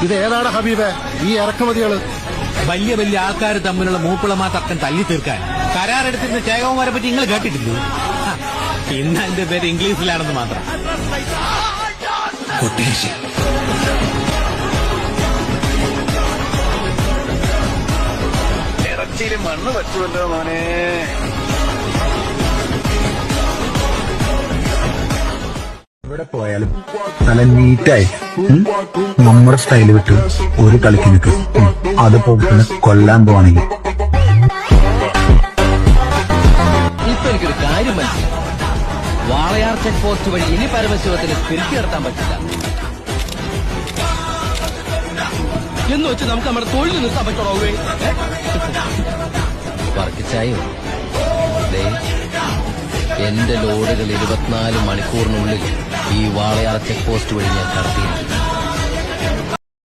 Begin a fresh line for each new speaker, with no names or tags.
ഇത് ഏതാണ് ഹബീബെ ഈ ഇറക്കുമതികള്?
വലിയ വലിയ ആൾക്കാർ തമ്മിലുള്ള മൂപ്പിളമാ തർക്കം തല്ലി തീർക്കാൻ കരാറെടുത്തിരുന്ന ചേകവന്മാരെ പറ്റി നിങ്ങൾ കേട്ടിട്ടില്ലേ? ഇന്ന് അതിന്റെ പേര് ഇംഗ്ലീഷിലാണെന്ന് മാത്രം.
ഇറച്ചിയിൽ മണ്ണ് പറ്റുമല്ലോ മോനെ.
എവിടെ പോയാലും നല്ല നീറ്റായി നമ്മുടെ സ്റ്റൈല് വിട്ട് ഒരു കളിക്ക് നിൽക്കും. അതിപ്പോ പിന്നെ കൊല്ലാൻ പോവാണെങ്കിൽ
ഇപ്പൊ എനിക്കൊരു കാര്യം മനസ്സിലായി. വാളയാർ ചെക്ക് പോസ്റ്റ് വഴി ഇനി പരമശിവത്തിന് തിരിച്ചു നടത്താൻ പറ്റില്ല എന്ന് വെച്ച് നമുക്ക് നമ്മുടെ തൊഴിൽ നിർത്താൻ പറ്റണോ? വർക്കിച്ചായോ എന്റെ ലോഡുകൾ 24 മണിക്കൂറിനുള്ളിൽ ഈ വാളയാർ ചെക്ക് പോസ്റ്റ് വഴി ഞാൻ കടത്തിയിരുന്നു.